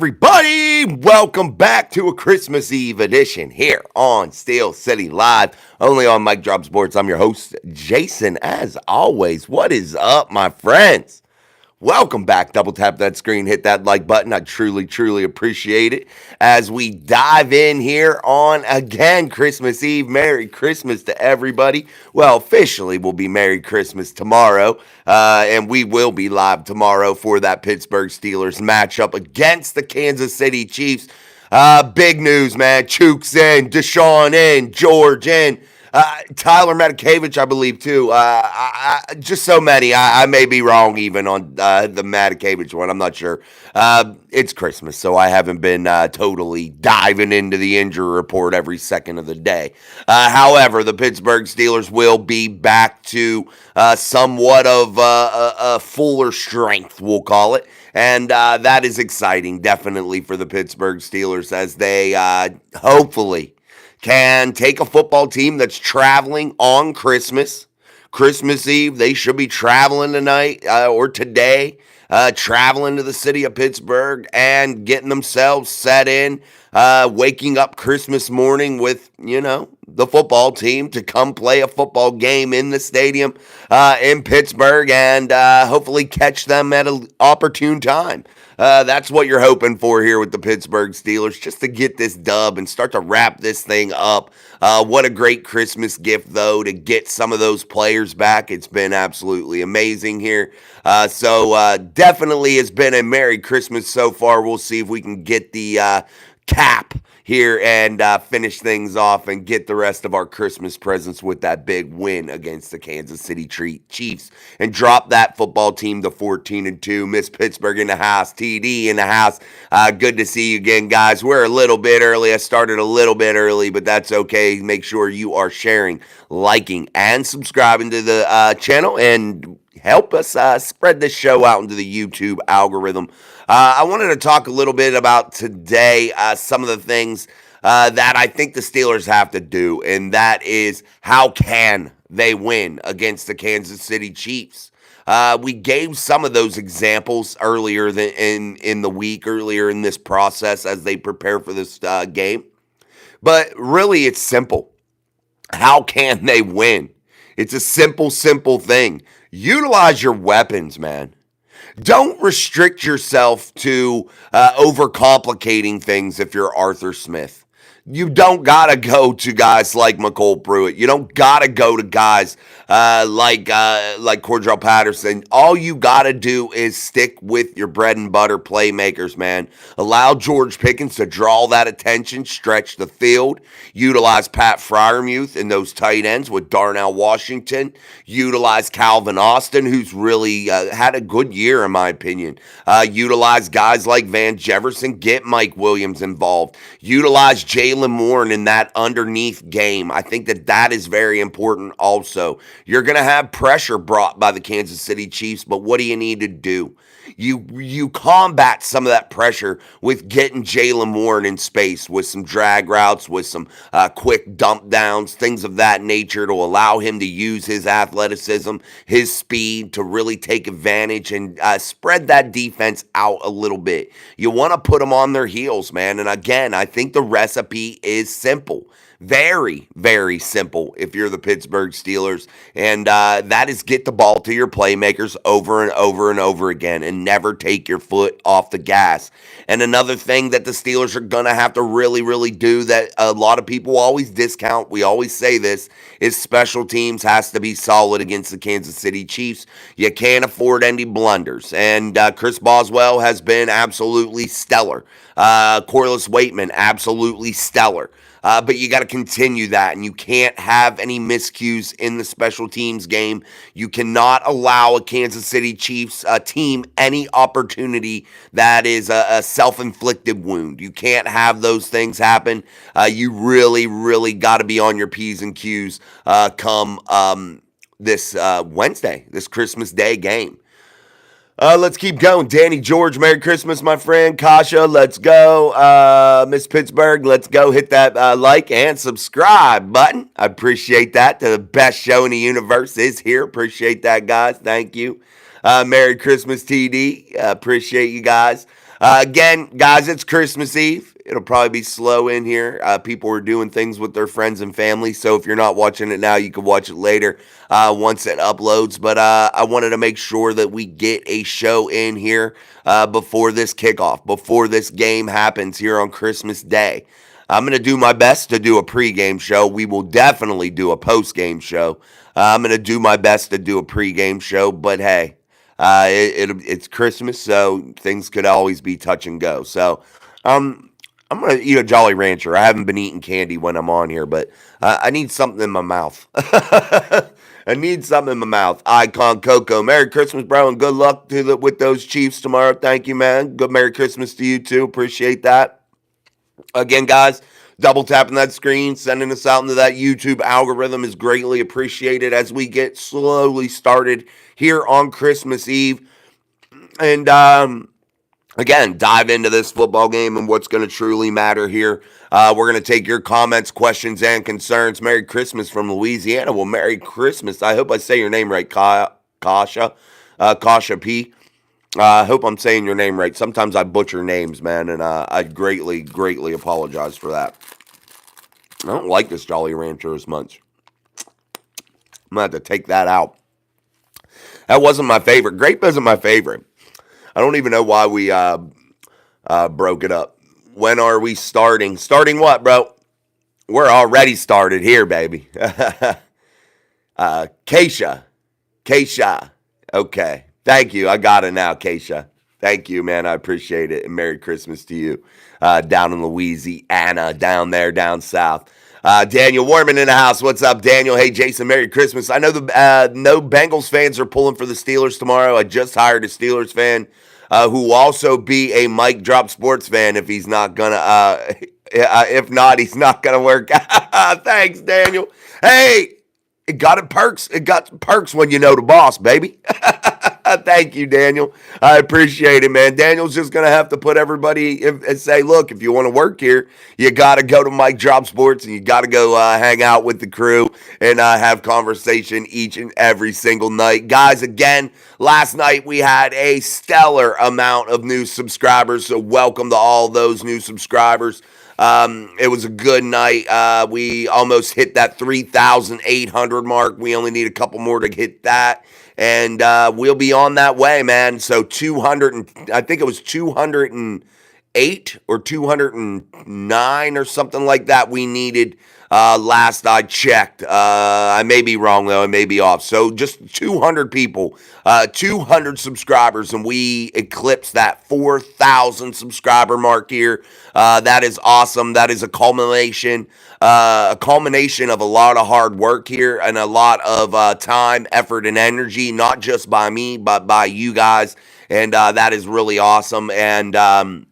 Everybody, welcome back to a Christmas Eve edition here on Steel City Live, only on Mike Drop Sports. I'm your host, Jason. As always, what is up, my friends? Welcome back. Double tap that screen, hit that like button. I truly appreciate it. As we dive in here on again Christmas Eve. Merry Christmas to everybody. Well, officially will be Merry Christmas tomorrow, and we will be live tomorrow for that Pittsburgh Steelers matchup against the Kansas City Chiefs. Big news, man. Chooks in, Deshawn in, George in. Tyler Matakevich, I believe, too. Just so many. I may be wrong even on the Matakevich one. I'm not sure. It's Christmas, so I haven't been totally diving into the injury report every second of the day. However, the Pittsburgh Steelers will be back to somewhat of a fuller strength, we'll call it. And that is exciting, definitely, for the Pittsburgh Steelers as they hopefully can take a football team that's traveling on Christmas Eve. They should be traveling tonight or today, traveling to the city of Pittsburgh and getting themselves set in, waking up Christmas morning with, the football team to come play a football game in the stadium in Pittsburgh and hopefully catch them at an opportune time. That's what you're hoping for here with the Pittsburgh Steelers, just to get this dub and start to wrap this thing up. What a great Christmas gift, though, to get some of those players back. It's been absolutely amazing here. So definitely has been a Merry Christmas so far. We'll see if we can get the cap here and finish things off and get the rest of our Christmas presents with that big win against the Kansas City Chiefs and drop that football team to 14-2. Miss Pittsburgh in the house, TD in the house. Good to see you again, guys. We're a little bit early. I started a little bit early, but that's okay. Make sure you are sharing, liking, and subscribing to the channel and help us spread this show out into the YouTube algorithm. I wanted to talk a little bit about today some of the things that I think the Steelers have to do, and that is how can they win against the Kansas City Chiefs. We gave some of those examples earlier in the week, earlier in this process as they prepare for this game. But really, it's simple. How can they win? It's a simple thing. Utilize your weapons, man. Don't restrict yourself to overcomplicating things if you're Arthur Smith. You don't got to go to guys like McCole Pruitt. You don't got to go to guys like Cordell Patterson. All you got to do is stick with your bread and butter playmakers, man. Allow George Pickens to draw that attention, stretch the field. Utilize Pat Freiermuth in those tight ends with Darnell Washington. Utilize Calvin Austin, who's really had a good year, in my opinion. Utilize guys like Van Jefferson. Get Mike Williams involved. Utilize Jalen Warren in that underneath game. I think that is very important also. You're going to have pressure brought by the Kansas City Chiefs, but what do you need to do? You combat some of that pressure with getting Jalen Warren in space with some drag routes, with some quick dump downs, things of that nature to allow him to use his athleticism, his speed to really take advantage and spread that defense out a little bit. You want to put them on their heels, man. And again, I think the recipe is simple. Very simple if you're the Pittsburgh Steelers. And that is get the ball to your playmakers over and over again and never take your foot off the gas. And another thing that the Steelers are going to have to really do that a lot of people always discount, we always say this, is special teams has to be solid against the Kansas City Chiefs. You can't afford any blunders. And Chris Boswell has been absolutely stellar. Corliss Waitman, absolutely stellar. But you got to continue that, and you can't have any miscues in the special teams game. You cannot allow a Kansas City Chiefs team any opportunity that is a self-inflicted wound. You can't have those things happen. You really got to be on your P's and Q's come this Wednesday, this Christmas Day game. Let's keep going. Danny George, Merry Christmas, my friend. Kasha, let's go. Miss Pittsburgh, let's go. Hit that like and subscribe button. I appreciate that. The best show in the universe is here. Appreciate that, guys. Thank you. Merry Christmas, TD. Appreciate you guys. Again, guys, it's Christmas Eve. It'll probably be slow in here. People are doing things with their friends and family. So if you're not watching it now, you can watch it later once it uploads. But I wanted to make sure that we get a show in here before this kickoff, before this game happens here on Christmas Day. I'm going to do my best to do a pregame show. We will definitely do a postgame show. I'm going to do my best to do a pregame show. But hey, it's Christmas, so things could always be touch and go. So I'm going to eat a Jolly Rancher. I haven't been eating candy when I'm on here, but I need something in my mouth. I need something in my mouth. Icon Coco. Merry Christmas, bro, and good luck with those Chiefs tomorrow. Thank you, man. Good Merry Christmas to you, too. Appreciate that. Again, guys, double tapping that screen, sending us out into that YouTube algorithm is greatly appreciated as we get slowly started here on Christmas Eve. And again, dive into this football game and what's going to truly matter here. We're going to take your comments, questions, and concerns. Merry Christmas from Louisiana. Well, Merry Christmas. I hope I say your name right, Kasha P. I hope I'm saying your name right. Sometimes I butcher names, man, and I greatly, greatly apologize for that. I don't like this Jolly Rancher as much. I'm going to have to take that out. That wasn't my favorite. Grape isn't my favorite. I don't even know why we broke it up. When are we starting? Starting what, bro? We're already started here, baby. Keisha. Okay. Thank you. I got it now, Keisha. Thank you, man. I appreciate it. And Merry Christmas to you down in Louisiana, down there, down south. Daniel Warman in the house. What's up, Daniel? Hey, Jason, Merry Christmas. I know no Bengals fans are pulling for the Steelers tomorrow. I just hired a Steelers fan who will also be a Mike Drop Sports fan if he's not going to, if not, he's not going to work. Thanks, Daniel. Hey, it got perks when you know the boss, baby. Thank you, Daniel. I appreciate it, man. Daniel's just going to have to put everybody and say, look, if you want to work here, you got to go to Mike Drop Sports and you got to go hang out with the crew and have conversation each and every single night. Guys, again, last night we had a stellar amount of new subscribers, so welcome to all those new subscribers. It was a good night. We almost hit that 3,800 mark. We only need a couple more to hit that. And we'll be on that way, man. So 200, I think it was 208 or 209 or something like that we needed last I checked. I may be wrong, though. I may be off. So just 200 people, 200 subscribers, and we eclipsed that 4,000 subscriber mark here. That is awesome. That is a culmination of a lot of hard work here and a lot of time, effort, and energy, not just by me, but by you guys. And that is really awesome. And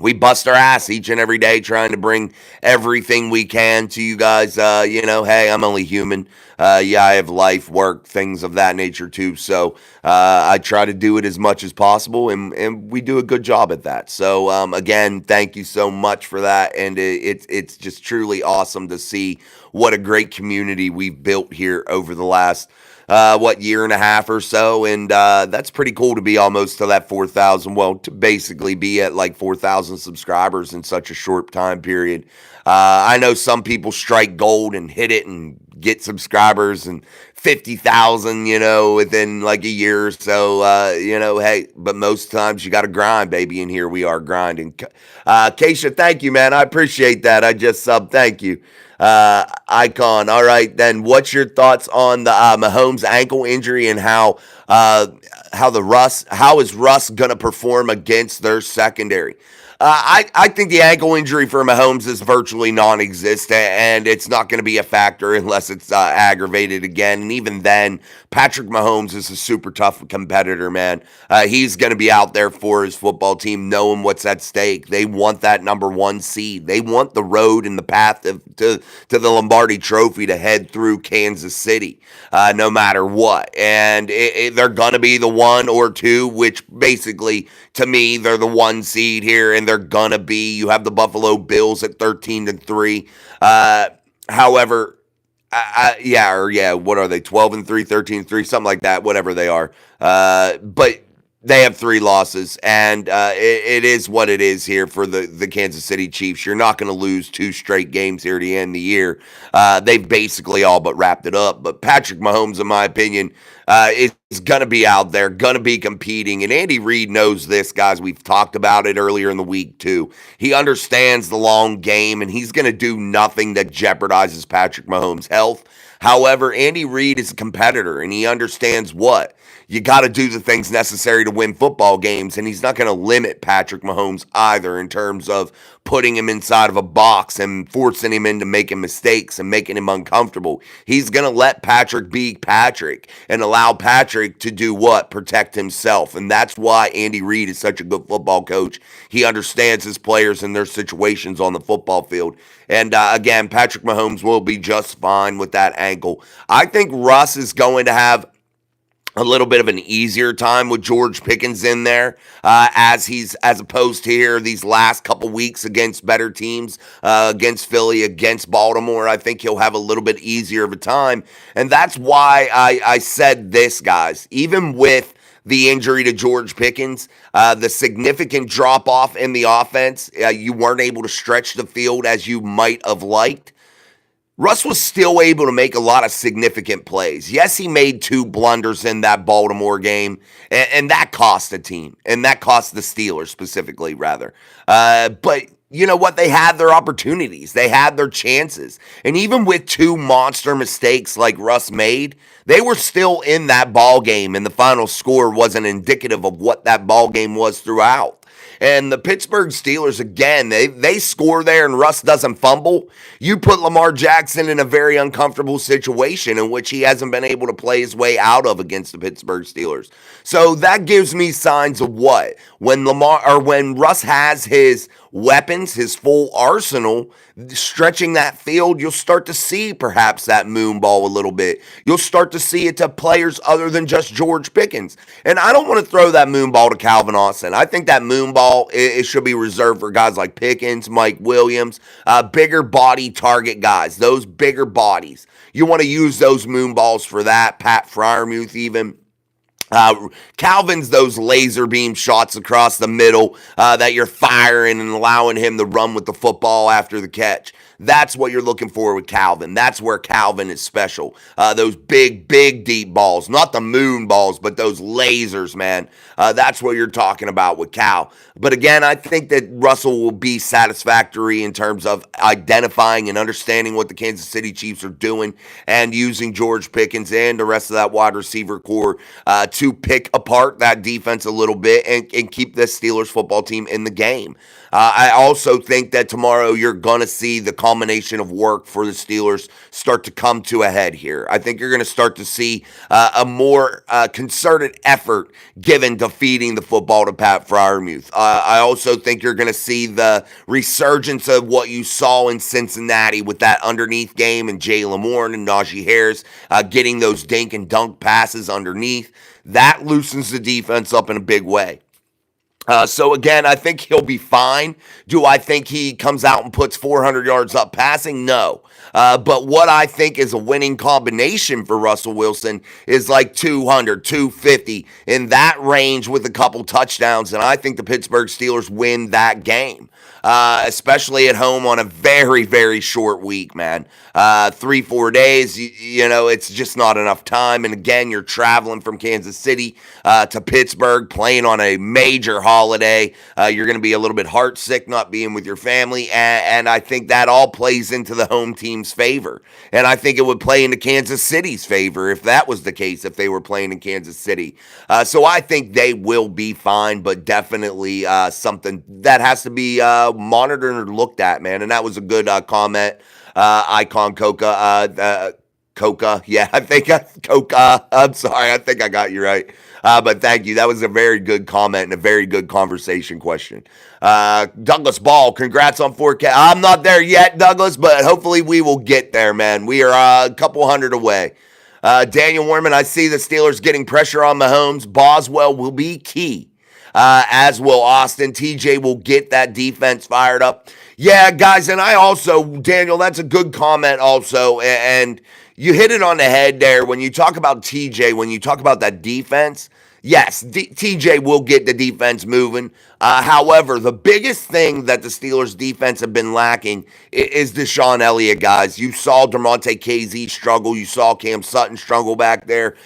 we bust our ass each and every day trying to bring everything we can to you guys. Hey, I'm only human. I have life, work, things of that nature too. So I try to do it as much as possible, and we do a good job at that. So again, thank you so much for that. And it's just truly awesome to see what a great community we've built here over the last year and a half or so, and that's pretty cool to be almost to that 4,000. Well, to basically be at like 4,000 subscribers in such a short time period. I know some people strike gold and hit it and get subscribers and 50,000, within like a year or so. Hey, but most times you got to grind, baby, and here we are grinding. Keisha, thank you, man. I appreciate that. I just subbed. Thank you. Icon. All right, then what's your thoughts on the Mahomes ankle injury and how is Russ gonna perform against their secondary? I think the ankle injury for Mahomes is virtually non-existent, and it's not going to be a factor unless it's aggravated again. And even then, Patrick Mahomes is a super tough competitor, man. He's going to be out there for his football team knowing what's at stake. They want that number one seed. They want the road and the path to the Lombardi Trophy to head through Kansas City, no matter what. And they're going to be the 1 or 2, which basically, to me, they're the 1 seed here, and they're gonna be. You have the Buffalo Bills at 13-3. However, what are they? 12-3, 13-3, something like that. Whatever they are. But They have 3 losses, and it is what it is here for the Kansas City Chiefs. You're not going to lose 2 straight games here to end the year. They've basically all but wrapped it up. But Patrick Mahomes, in my opinion, is going to be out there, going to be competing. And Andy Reid knows this, guys. We've talked about it earlier in the week, too. He understands the long game, and he's going to do nothing that jeopardizes Patrick Mahomes' health. However, Andy Reid is a competitor, and he understands what? You got to do the things necessary to win football games, and he's not going to limit Patrick Mahomes either in terms of putting him inside of a box and forcing him into making mistakes and making him uncomfortable. He's going to let Patrick be Patrick and allow Patrick to do what? Protect himself. And that's why Andy Reid is such a good football coach. He understands his players and their situations on the football field. And again, Patrick Mahomes will be just fine with that ankle. I think Russ is going to have a little bit of an easier time with George Pickens in there as opposed to here these last couple weeks against better teams, against Philly, against Baltimore. I think he'll have a little bit easier of a time. And that's why I said this, guys, even with the injury to George Pickens, the significant drop-off in the offense, you weren't able to stretch the field as you might have liked. Russ was still able to make a lot of significant plays. Yes, he made 2 blunders in that Baltimore game, and that cost the team, and that cost the Steelers specifically, rather. But you know what? They had their opportunities. They had their chances. And even with 2 monster mistakes like Russ made, they were still in that ball game, and the final score wasn't indicative of what that ball game was throughout. And the Pittsburgh Steelers, again, they score there and Russ doesn't fumble. You put Lamar Jackson in a very uncomfortable situation in which he hasn't been able to play his way out of against the Pittsburgh Steelers. So that gives me signs of what? When Russ has his weapons, his full arsenal, stretching that field, you'll start to see perhaps that moon ball a little bit. You'll start to see it to players other than just George Pickens. And I don't want to throw that moon ball to Calvin Austin. I think that moon ball, it should be reserved for guys like Pickens, Mike Williams, bigger body target guys, those bigger bodies. You want to use those moon balls for that, Pat Freiermuth even. Calvin's those laser beam shots across the middle that you're firing and allowing him to run with the football after the catch. That's what you're looking for with Calvin. That's where Calvin is special. Those big, deep balls. Not the moon balls, but those lasers, man. That's what you're talking about with Cal. But again, I think that Russell will be satisfactory in terms of identifying and understanding what the Kansas City Chiefs are doing and using George Pickens and the rest of that wide receiver core to pick apart that defense a little bit and keep this Steelers football team in the game. I also think that tomorrow you're going to see the culmination of work for the Steelers start to come to a head here. I think you're going to start to see a more concerted effort given to feeding the football to Pat Freiermuth. I also think you're going to see the resurgence of what you saw in Cincinnati with that underneath game and Jalen Warren and Naji Harris getting those dink and dunk passes underneath. That loosens the defense up in a big way. So again, I think he'll be fine. Do I think he comes out and puts 400 yards up passing? No. But what I think is a winning combination for Russell Wilson is like 200, 250 in that range with a couple touchdowns. And I think the Pittsburgh Steelers win that game. Especially at home on a very, very short week, man. 3-4 days, you know, it's just not enough time. And again, you're traveling from Kansas City to Pittsburgh, playing on a major holiday. You're going to be a little bit heartsick not being with your family. And I think that all plays into the home team's favor. And I think it would play into Kansas City's favor if that was the case, if they were playing in Kansas City. So I think they will be fine, but definitely something that has to be monitored and looked at, man. And that was a good comment. Icon Coca, Coca. Yeah, I think Coca. I'm sorry. I think I got you right. But thank you. That was a very good comment and a very good conversation question. Douglas Ball, congrats on 4K. I'm not there yet, Douglas, but hopefully we will get there, man. We are a couple hundred away. Daniel Warman, I see the Steelers getting pressure on Mahomes. Boswell will be key. As will Austin. TJ will get that defense fired up. Yeah, guys, and I also, Daniel, that's a good comment also, and you hit it on the head there. When you talk about TJ, when you talk about that defense, yes, TJ will get the defense moving. However, the biggest thing that the Steelers defense have been lacking is Deshawn Elliott, guys. You saw DeMonte KZ struggle. You saw Cam Sutton struggle back there.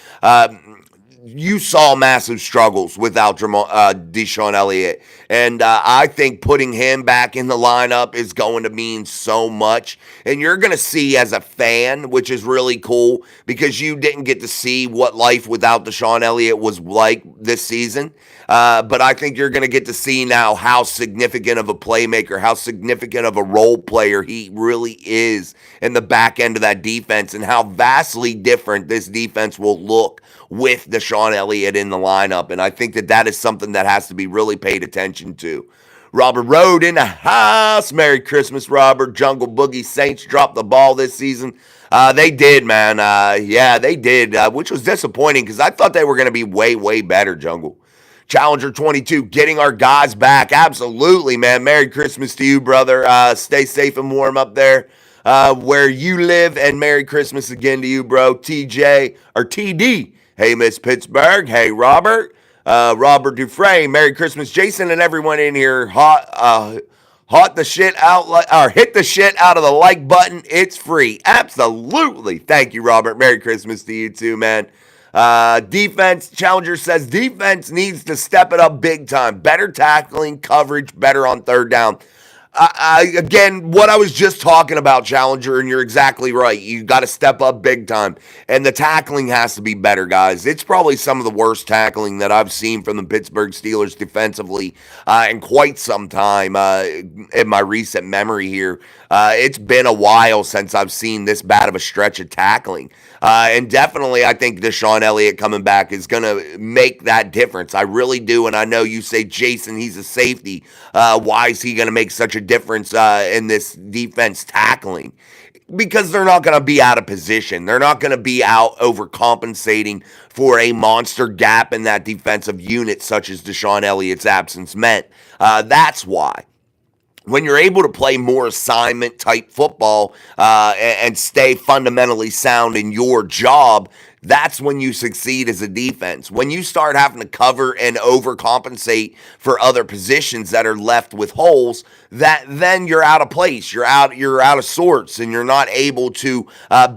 You saw massive struggles without Deshawn Elliott. And I think putting him back in the lineup is going to mean so much. And you're going to see as a fan, which is really cool because you didn't get to see what life without Deshawn Elliott was like this season. But I think you're going to get to see now how significant of a playmaker, how significant of a role player he really is in the back end of that defense and how vastly different this defense will look with Deshawn Elliott in the lineup. And I think that is something that has to be really paid attention to. Robert Road in the house. Merry Christmas, Robert. Jungle Boogie Saints dropped the ball this season. They did, man. Yeah, they did, which was disappointing because I thought they were going to be way, way better, Jungle. Challenger 22, getting our guys back. Absolutely, man. Merry Christmas to you, brother. Stay safe and warm up there where you live. And Merry Christmas again to you, bro. TJ, or TD. Hey, Miss Pittsburgh. Hey, Robert. Robert Dufresne. Merry Christmas, Jason, and everyone in here. Hit the shit out of the like button. It's free. Absolutely. Thank you, Robert. Merry Christmas to you too, man. Defense, Challenger says defense needs to step it up big time. Better tackling, coverage, better on third down. Again, what I was just talking about, Challenger, and you're exactly right. You got to step up big time. And the tackling has to be better, guys. It's probably some of the worst tackling that I've seen from the Pittsburgh Steelers defensively in quite some time in my recent memory here. It's been a while since I've seen this bad of a stretch of tackling. And definitely, I think Deshawn Elliott coming back is going to make that difference. I really do. And I know you say, Jason, he's a safety. Why is he going to make such a difference in this defense tackling? Because they're not going to be out of position. They're not going to be out overcompensating for a monster gap in that defensive unit, such as Deshawn Elliott's absence meant. That's why. When you're able to play more assignment type football and stay fundamentally sound in your job, that's when you succeed as a defense. When you start having to cover and overcompensate for other positions that are left with holes, then you're out of place. You're out of sorts, and you're not able to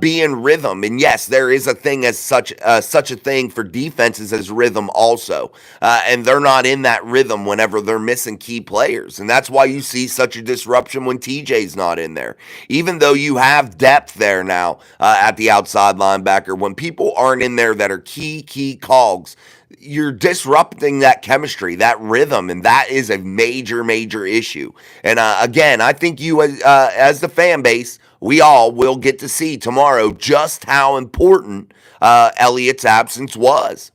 be in rhythm. And yes, there is a thing as such a thing for defenses as rhythm also, and they're not in that rhythm whenever they're missing key players, and that's why you see such a disruption when TJ's not in there. Even though you have depth there now at the outside linebacker, when people aren't in there that are key cogs, you're disrupting that chemistry, that rhythm, and that is a major issue. And again, I think you as the fan base, we all will get to see tomorrow just how important Elliott's absence was.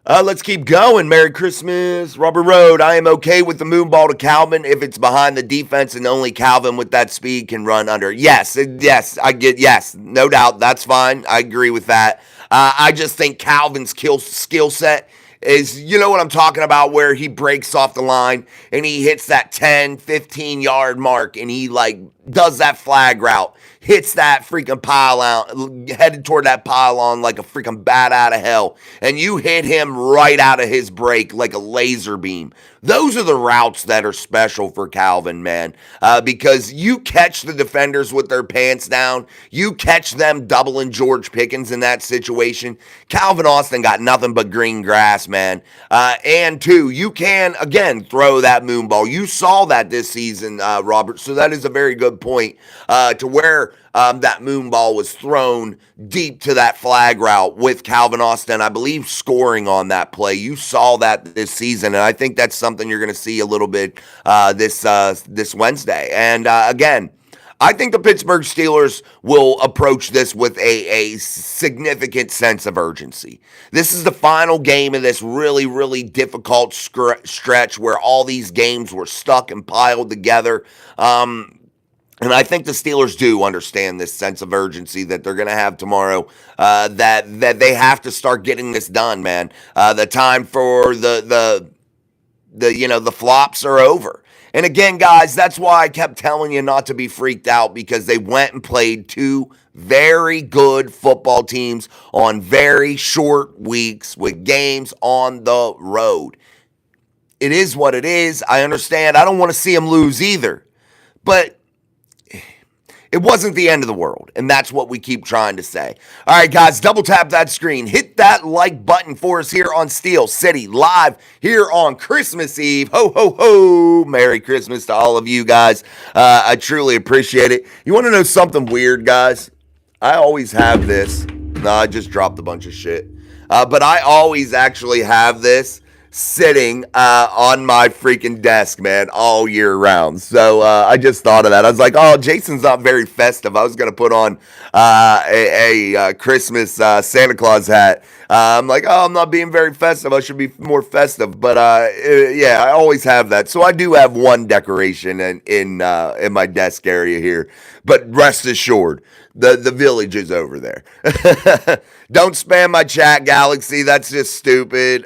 Let's keep going. Merry Christmas, Robert Road. I am okay with the moon ball to Calvin if it's behind the defense and only Calvin with that speed can run under. Yes, no doubt. That's fine. I agree with that. I just think Calvin's skill set is, you know what I'm talking about, where he breaks off the line and he hits that 10, 15-yard mark and he does that flag route, hits that freaking pylon, headed toward that pylon like a freaking bat out of hell, and you hit him right out of his break like a laser beam. Those are the routes that are special for Calvin, man, because you catch the defenders with their pants down. You catch them doubling George Pickens in that situation. Calvin Austin got nothing but green grass, man. And two, you can, again, throw that moon ball. You saw that this season, Robert, so that is a very good point to where that moon ball was thrown deep to that flag route with Calvin Austin, I believe, scoring on that play. You saw that this season, and I think that's something you're going to see a little bit this Wednesday. And again, I think the Pittsburgh Steelers will approach this with a significant sense of urgency. This is the final game of this really difficult stretch where all these games were stuck and piled together. And I think the Steelers do understand this sense of urgency that they're going to have tomorrow, that they have to start getting this done, man. The time for the flops are over. And again, guys, that's why I kept telling you not to be freaked out, because they went and played two very good football teams on very short weeks with games on the road. It is what it is. I understand. I don't want to see them lose either. But it wasn't the end of the world, and that's what we keep trying to say. All right, guys, double tap that screen. Hit that like button for us here on Steel City Live here on Christmas Eve. Ho, ho, ho. Merry Christmas to all of you guys. I truly appreciate it. You want to know something weird, guys? I always have this. No, I just dropped a bunch of shit. But I always actually have this sitting on my freaking desk, man, all year round. So I just thought of that. I was like, oh, Jason's not very festive. I was going to put on a Christmas Santa Claus hat. I'm like, oh, I'm not being very festive. I should be more festive. But yeah, I always have that. So I do have one decoration in my desk area here. But rest assured, the village is over there. Don't spam my chat, Galaxy. That's just stupid.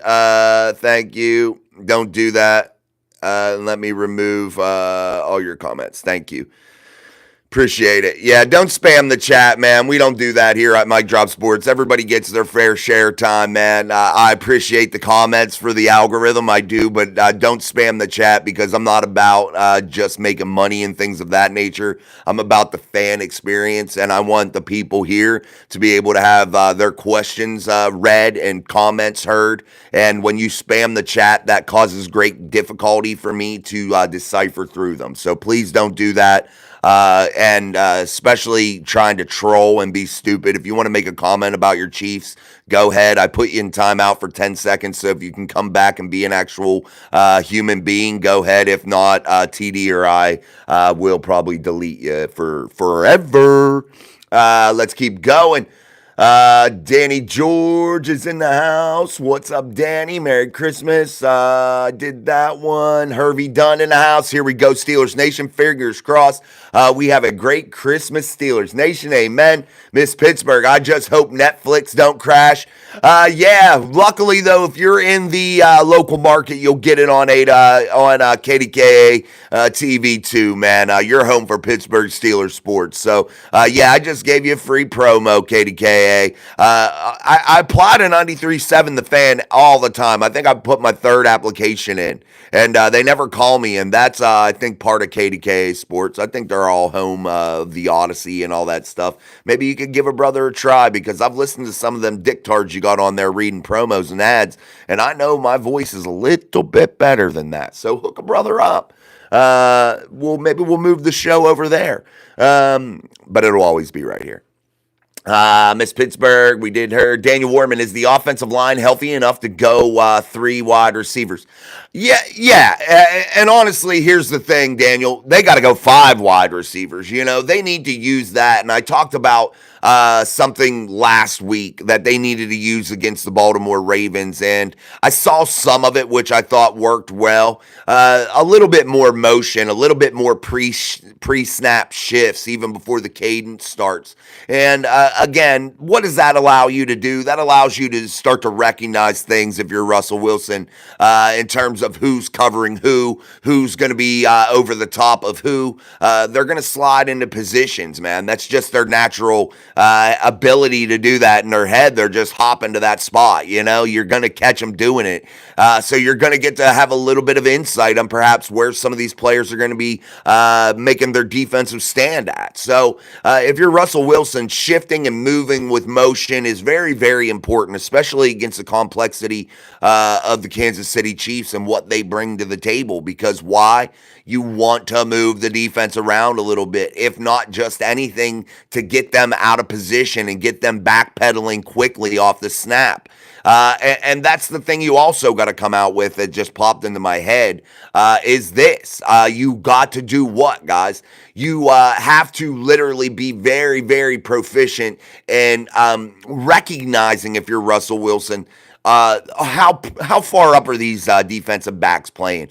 Thank you. Don't do that. Let me remove all your comments. Thank you. Appreciate it. Yeah, don't spam the chat, man. We don't do that here at Mike Drop Sports. Everybody gets their fair share time, man. I appreciate the comments for the algorithm. I do, but don't spam the chat, because I'm not about just making money and things of that nature. I'm about the fan experience, and I want the people here to be able to have their questions read and comments heard. And when you spam the chat, that causes great difficulty for me to decipher through them. So please don't do that. And especially trying to troll and be stupid. If you want to make a comment about your Chiefs, go ahead. I put you in timeout for 10 seconds, so if you can come back and be an actual human being, go ahead. If not, TD or I will probably delete you for forever. Let's keep going. Danny George is in the house. What's up, Danny? Merry Christmas. Did that one. Hervey Dunn in the house. Here we go, Steelers Nation. Fingers crossed. We have a great Christmas, Steelers Nation. Amen. Miss Pittsburgh, I just hope Netflix don't crash. Yeah, luckily, though, if you're in the local market, you'll get it on KDKA TV too, man. You're home for Pittsburgh Steelers sports. So, yeah, I just gave you a free promo, KDKA. I apply to 93.7 The Fan all the time. I think I put my third application in, and they never call me, and that's, I think, part of KDKA Sports. I think they're all home of the Odyssey and all that stuff. Maybe you could give a brother a try, because I've listened to some of them dictards you got on there reading promos and ads, and I know my voice is a little bit better than that. So hook a brother up. Maybe we'll move the show over there, but it'll always be right here. Miss Pittsburgh, we did her. Daniel Warman, is the offensive line healthy enough to go 3 wide receivers? Yeah. And honestly, here's the thing, Daniel. They got to go 5 wide receivers. You know, they need to use that. And I talked about something last week that they needed to use against the Baltimore Ravens, and I saw some of it, which I thought worked well. A little bit more motion, a little bit more pre-snap shifts even before the cadence starts. And again, what does that allow you to do? That allows you to start to recognize things if you're Russell Wilson in terms of who's covering who's going to be over the top of who. They're going to slide into positions, man. That's just their natural ability to do that in their head. They're just hopping to that spot. You know, you're going to catch them doing it. So you're going to get to have a little bit of insight on perhaps where some of these players are going to be making their defensive stand at. So if you're Russell Wilson, shifting and moving with motion is very, very important, especially against the complexity of the Kansas City Chiefs and what they bring to the table. Because why? You want to move the defense around a little bit, if not just anything, to get them out of position and get them backpedaling quickly off the snap. And that's the thing you also got to come out with that just popped into my head is this. You got to do what, guys? You have to literally be very, very proficient in recognizing, if you're Russell Wilson, how far up are these defensive backs playing?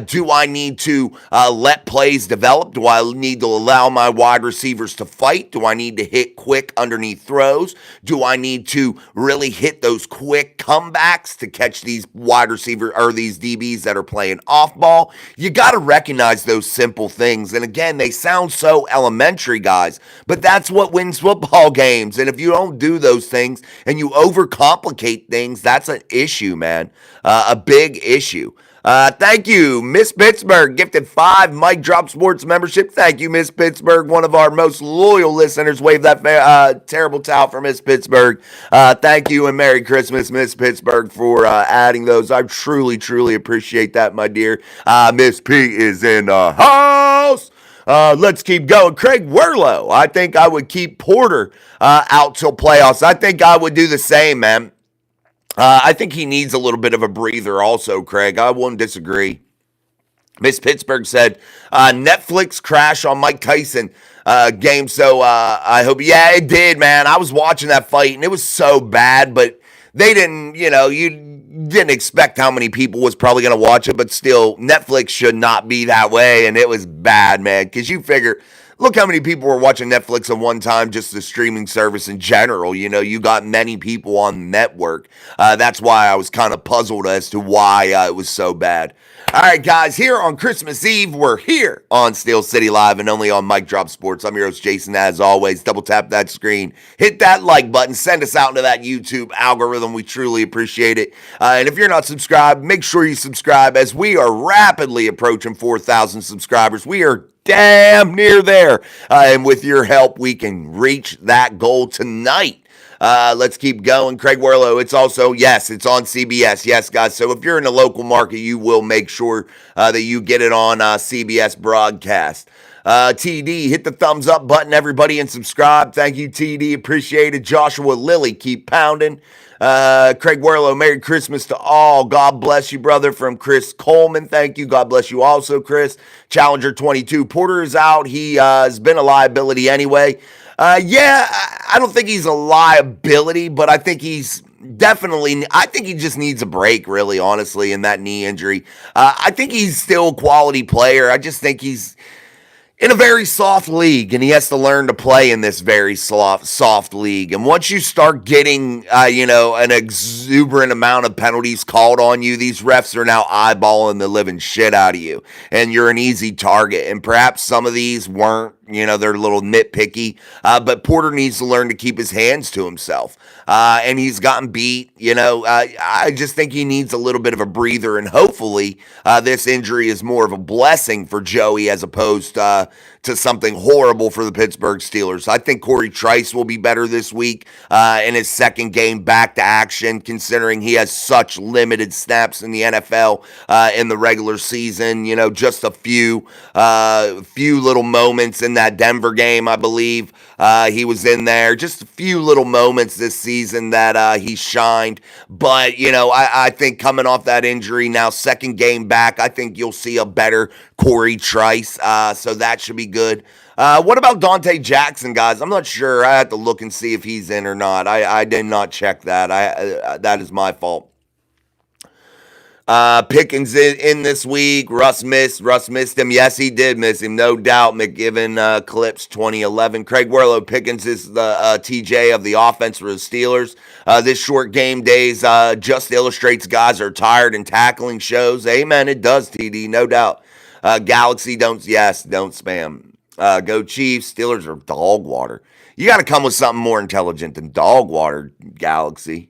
Do I need to let plays develop? Do I need to allow my wide receivers to fight? Do I need to hit quick underneath throws? Do I need to really hit those quick comebacks to catch these wide receiver or these DBs that are playing off ball? You got to recognize those simple things. And again, they sound so elementary, guys, but that's what wins football games. And if you don't do those things and you overcomplicate things, that's an issue, man. A big issue. Thank you, Miss Pittsburgh, gifted 5 Mike Drop Sports membership. Thank you, Miss Pittsburgh, one of our most loyal listeners. Wave that terrible towel for Miss Pittsburgh. Thank you and Merry Christmas, Miss Pittsburgh, for adding those. I truly, truly appreciate that, my dear. Miss P is in the house. Let's keep going. Craig Werlow, I think I would keep Porter out till playoffs. I think I would do the same, man. I think he needs a little bit of a breather also, Craig. I won't disagree. Miss Pittsburgh said, Netflix crash on Mike Tyson game, so I hope, yeah, it did, man. I was watching that fight, and it was so bad, but they didn't, you didn't expect how many people was probably going to watch it, but still, Netflix should not be that way, and it was bad, man, because you figure, look how many people were watching Netflix at one time, just the streaming service in general. You got many people on the network. That's why I was kind of puzzled as to why it was so bad. All right, guys, here on Christmas Eve, we're here on Steel City Live and only on Mic Drop Sports. I'm your host, Jason, as always. Double tap that screen. Hit that like button. Send us out into that YouTube algorithm. We truly appreciate it. And if you're not subscribed, make sure you subscribe as we are rapidly approaching 4,000 subscribers. We are damn near there. And with your help, we can reach that goal tonight. Let's keep going. Craig Werlow, it's also, yes, it's on CBS. Yes, guys. So if you're in the local market, you will make sure that you get it on CBS broadcast. TD, hit the thumbs up button, everybody, and subscribe. Thank you, TD. Appreciate it. Joshua Lilly, keep pounding. Craig Werlow, Merry Christmas to all. God bless you, brother. From Chris Coleman, thank you. God bless you also, Chris. Challenger 22, Porter is out. He has been a liability anyway. Yeah, I don't think he's a liability, but I think he's I think he just needs a break, really, honestly, in that knee injury. I think he's still a quality player. I just think he's in a very soft league, and he has to learn to play in this very soft league. And once you start getting, an exuberant amount of penalties called on you, these refs are now eyeballing the living shit out of you, and you're an easy target. And perhaps some of these weren't, they're a little nitpicky, but Porter needs to learn to keep his hands to himself. And he's gotten beat, I just think he needs a little bit of a breather, and hopefully this injury is more of a blessing for Joey as opposed to something horrible for the Pittsburgh Steelers. I think Corey Trice will be better this week in his second game back to action, considering he has such limited snaps in the NFL in the regular season. Just a few little moments in that Denver game, I believe. He was in there. Just a few little moments this season that he shined. But, I think coming off that injury now, second game back, I think you'll see a better Corey Trice. So that should be good. What about Dante Jackson, guys? I'm not sure. I have to look and see if he's in or not. I did not check that. That is my fault. Pickens in this week. Russ missed him. Yes, he did miss him, no doubt. McGivern clips 2011. Craig Werlow, Pickens is the TJ of the offense for the Steelers. This short game days just illustrates guys are tired and tackling shows. Amen, it does, TD, no doubt. Galaxy, don't spam. Go Chiefs. Steelers are dog water. You got to come with something more intelligent than dog water, Galaxy.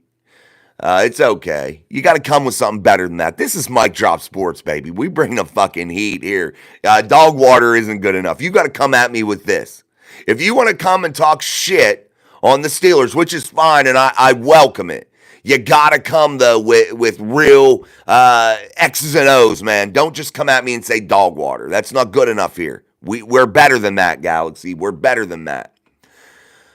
It's okay. You got to come with something better than that. This is Mic Drop Sports, baby. We bring the fucking heat here. Dog water isn't good enough. You got to come at me with this. If you want to come and talk shit on the Steelers, which is fine, and I welcome it, you got to come, though, with real X's and O's, man. Don't just come at me and say dog water. That's not good enough here. We're better than that, Galaxy. We're better than that.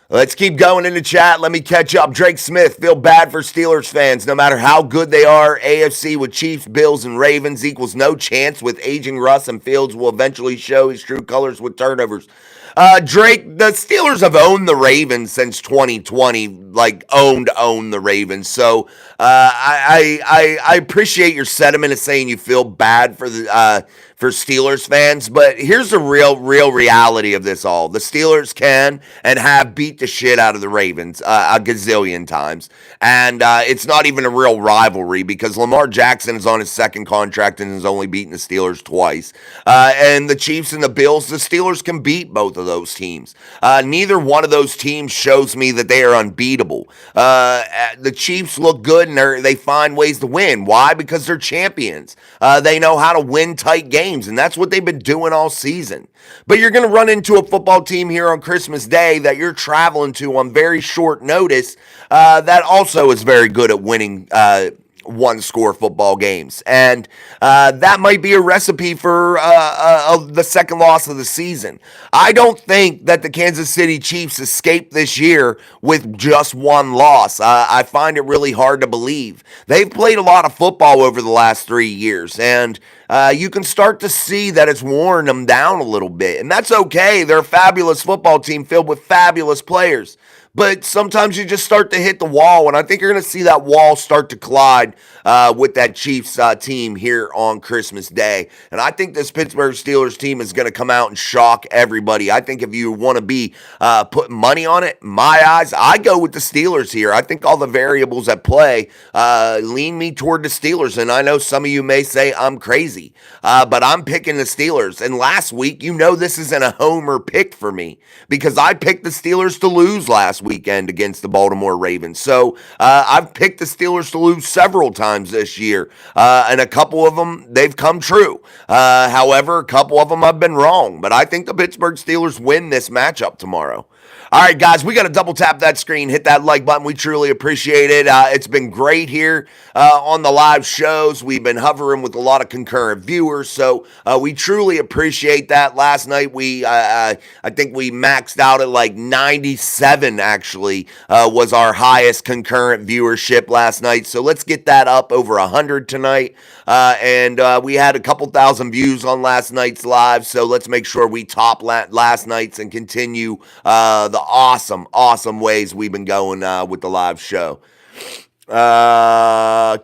Let's keep going in the chat. Let me catch up. Drake Smith, feel bad for Steelers fans. No matter how good they are, AFC with Chiefs, Bills, and Ravens equals no chance with aging Russ, and Fields will eventually show his true colors with turnovers. Drake, the Steelers have owned the Ravens since 2020, like owned the Ravens. So I appreciate your sentiment of saying you feel bad for Steelers fans, but here's the real reality of this all. The Steelers can and have beat the shit out of the Ravens a gazillion times. And it's not even a real rivalry because Lamar Jackson is on his second contract and has only beaten the Steelers twice. And the Chiefs and the Bills, the Steelers can beat both of those teams. Neither one of those teams shows me that they are unbeatable. The Chiefs look good and they find ways to win. Why? Because they're champions. They know how to win tight games, and that's what they've been doing all season. But you're going to run into a football team here on Christmas Day that you're traveling to on very short notice that also is very good at winning one-score football games. And that might be a recipe for the second loss of the season. I don't think that the Kansas City Chiefs escaped this year with just one loss. I find it really hard to believe. They've played a lot of football over the last 3 years, and you can start to see that it's worn them down a little bit. And that's okay. They're a fabulous football team filled with fabulous players. But sometimes you just start to hit the wall, and I think you're going to see that wall start to collide with that Chiefs team here on Christmas Day. And I think this Pittsburgh Steelers team is going to come out and shock everybody. I think if you want to be putting money on it, in my eyes, I go with the Steelers here. I think all the variables at play lean me toward the Steelers, and I know some of you may say I'm crazy, but I'm picking the Steelers. And last week, you know this isn't a homer pick for me because I picked the Steelers to lose last weekend against the Baltimore Ravens. So I've picked the Steelers to lose several times this year, and a couple of them, they've come true. However, a couple of them I've been wrong, but I think the Pittsburgh Steelers win this matchup tomorrow. All right, guys, we got to double tap that screen, hit that like button. We truly appreciate it. It's been great here on the live shows. We've been hovering with a lot of concurrent viewers, so we truly appreciate that. Last night, I think we maxed out at like 97, actually, was our highest concurrent viewership last night. So let's get that up over 100 tonight. And we had a couple thousand views on last night's live, so let's make sure we top last night's and continue the awesome ways we've been going with the live show. Kathy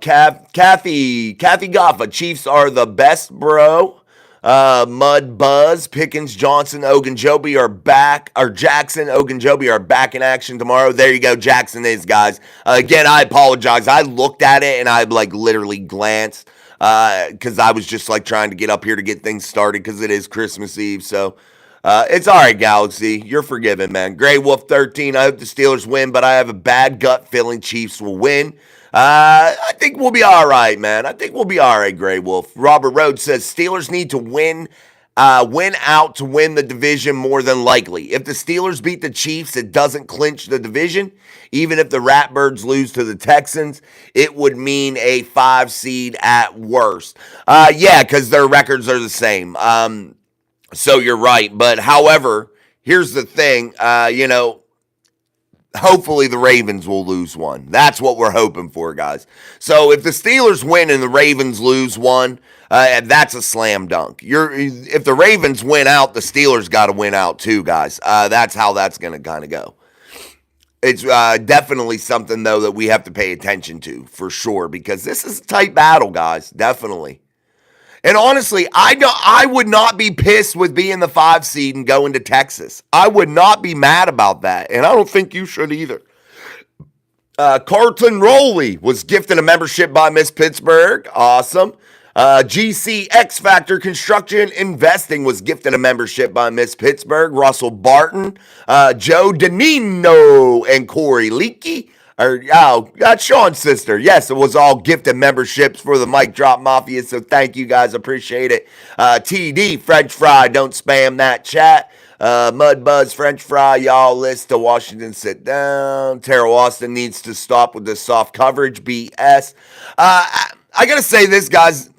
Goffa, Chiefs are the best, bro. Mud Buzz, Pickens, Johnson, Ogunjobi are back, or Jackson, Ogunjobi are back in action tomorrow. There you go, Jackson is, guys. Again, I apologize. I looked at it and I like literally glanced because I was just like trying to get up here to get things started because it is Christmas Eve. So it's all right, Galaxy. You're forgiven, man. Grey Wolf 13, I hope the Steelers win, but I have a bad gut feeling Chiefs will win. I think we'll be all right, man. I think we'll be all right, Grey Wolf. Robert Rhodes says Steelers need to win out to win the division more than likely. If the Steelers beat the Chiefs, it doesn't clinch the division. Even if the Ratbirds lose to the Texans, it would mean a 5 seed at worst. Yeah, because their records are the same. So you're right. But however, here's the thing, hopefully the Ravens will lose one. That's what we're hoping for, guys. So if the Steelers win and the Ravens lose one, that's a slam dunk. If the Ravens win out, the Steelers got to win out too, guys. That's how that's going to kind of go. It's definitely something, though, that we have to pay attention to for sure because this is a tight battle, guys. Definitely. And honestly, I would not be pissed with being the 5 seed and going to Texas. I would not be mad about that, and I don't think you should either. Carlton Rowley was gifted a membership by Miss Pittsburgh. Awesome. GC X Factor Construction Investing was gifted a membership by Miss Pittsburgh. Russell Barton, Joe Danino, and Corey Leakey. That's Sean's sister. Yes, it was all gifted memberships for the Mic Drop Mafia, so thank you guys. Appreciate it. TD, French Fry, don't spam that chat. Mud Buzz, French Fry, y'all list to Washington, sit down. Terrell Austin needs to stop with this soft coverage, BS. I got to say this, guys.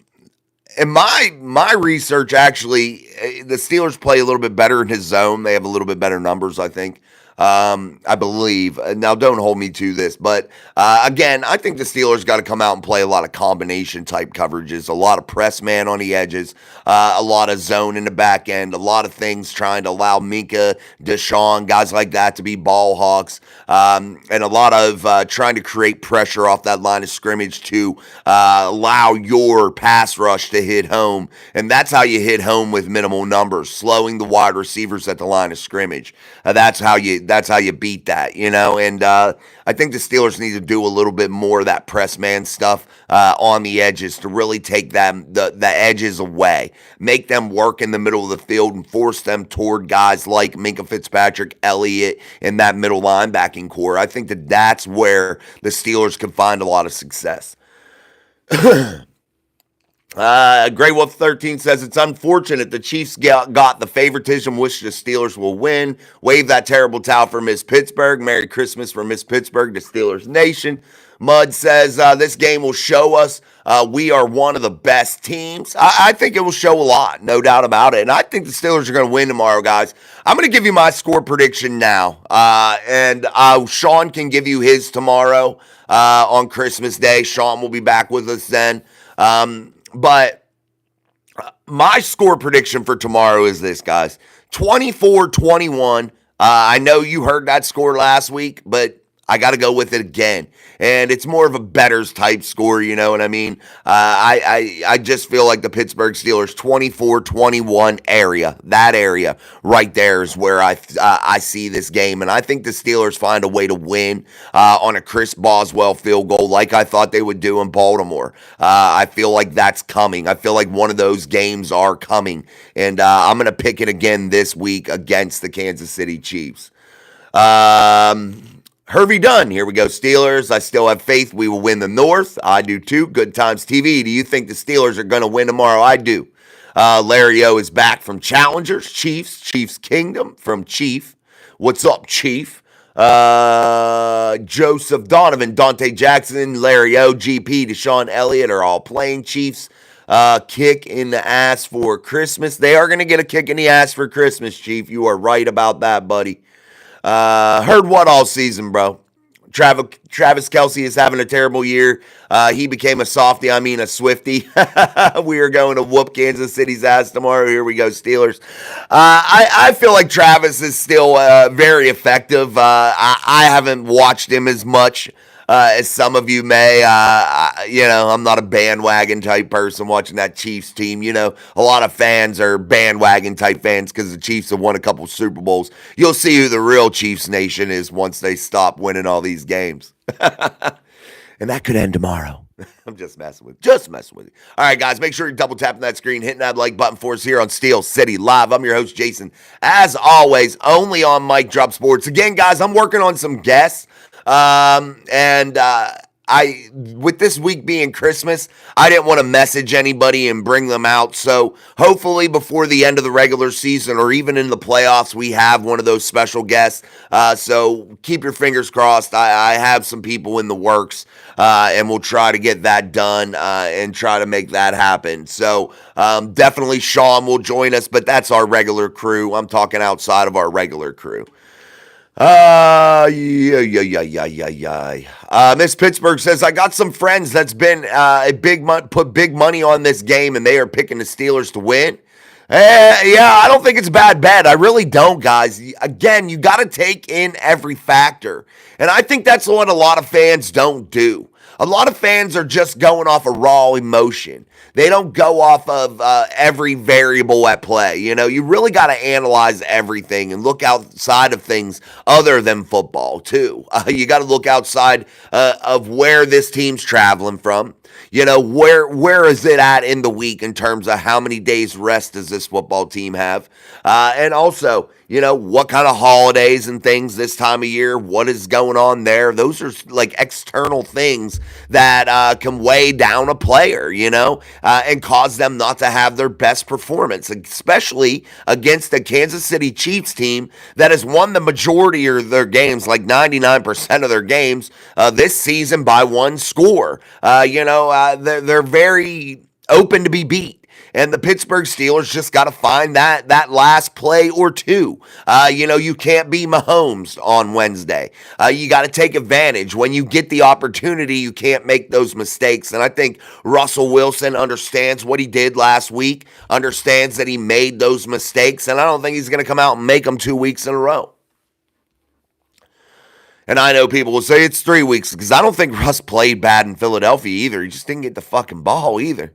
In my research, actually, the Steelers play a little bit better in his zone. They have a little bit better numbers, I think. I believe. Now, don't hold me to this, but again, I think the Steelers got to come out and play a lot of combination type coverages, a lot of press man on the edges, a lot of zone in the back end, a lot of things trying to allow Minka, Deshawn, guys like that to be ball hawks, and a lot of trying to create pressure off that line of scrimmage to allow your pass rush to hit home. And that's how you hit home with minimal numbers, slowing the wide receivers at the line of scrimmage. That's how you beat that, And I think the Steelers need to do a little bit more of that press man stuff on the edges to really take the edges away, make them work in the middle of the field and force them toward guys like Minka Fitzpatrick, Elliott, in that middle linebacking core. I think that's where the Steelers can find a lot of success. Grey Wolf 13 says it's unfortunate the Chiefs got the favoritism. Wish the Steelers will win. Wave that terrible towel for Miss Pittsburgh. Merry Christmas from Miss Pittsburgh to Steelers Nation. Mud says this game will show us we are one of the best teams. I think it will show a lot, no doubt about it. And I think the Steelers are going to win tomorrow, guys. I'm going to give you my score prediction now. And Sean can give you his tomorrow on Christmas Day. Sean will be back with us then. But my score prediction for tomorrow is this, guys. 24-21. I know you heard that score last week, but I got to go with it again. And it's more of a bettors type score, you know what I mean? I just feel like the Pittsburgh Steelers 24-21 area, that area right there is where I see this game. And I think the Steelers find a way to win on a Chris Boswell field goal like I thought they would do in Baltimore. I feel like that's coming. I feel like one of those games are coming. And I'm going to pick it again this week against the Kansas City Chiefs. Hervey Dunn, here we go, Steelers. I still have faith we will win the North. I do too. Good Times TV. Do you think the Steelers are going to win tomorrow? I do. Larry O is back from Challengers. Chiefs Kingdom from Chief. What's up, Chief? Joseph Donovan, Dante Jackson, Larry O, GP, Deshawn, Elliott are all playing Chiefs. Kick in the ass for Christmas. They are going to get a kick in the ass for Christmas, Chief. You are right about that, buddy. Heard what all season, bro? Travis Kelce is having a terrible year. He became a softie, a Swiftie. We are going to whoop Kansas City's ass tomorrow. Here we go, Steelers. I feel like Travis is still very effective. I haven't watched him as much as some of you may. I'm not a bandwagon type person watching that Chiefs team. A lot of fans are bandwagon type fans because the Chiefs have won a couple Super Bowls. You'll see who the real Chiefs Nation is once they stop winning all these games. And that could end tomorrow. I'm just messing with you. All right, guys, make sure you're double tapping that screen, hitting that like button for us here on Steel City Live. I'm your host, Jason. As always, only on Mic Drop Sports. Again, guys, I'm working on some guests. With this week being Christmas, I didn't want to message anybody and bring them out. So hopefully before the end of the regular season or even in the playoffs, we have one of those special guests. So keep your fingers crossed. I have some people in the works, and we'll try to get that done, and try to make that happen. So, definitely Sean will join us, but that's our regular crew. I'm talking outside of our regular crew. Miss Pittsburgh says, I got some friends that's been put big money on this game, and they are picking the Steelers to win. I don't think it's a bad bet. I really don't, guys. Again, you got to take in every factor. And I think that's what a lot of fans don't do. A lot of fans are just going off of raw emotion. They don't go off of every variable at play. You really got to analyze everything and look outside of things other than football, too. You got to look outside of where this team's traveling from. Where is it at in the week in terms of how many days rest does this football team have? And also, what kind of holidays and things this time of year, what is going on there? Those are like external things that can weigh down a player, and cause them not to have their best performance, especially against the Kansas City Chiefs team that has won the majority of their games, like 99% of their games this season by one score. They're very open to be beat. And the Pittsburgh Steelers just got to find that last play or two. You can't be Mahomes on Wednesday. You got to take advantage. When you get the opportunity, you can't make those mistakes. And I think Russell Wilson understands what he did last week, understands that he made those mistakes, and I don't think he's going to come out and make them 2 weeks in a row. And I know people will say it's 3 weeks because I don't think Russ played bad in Philadelphia either. He just didn't get the fucking ball either.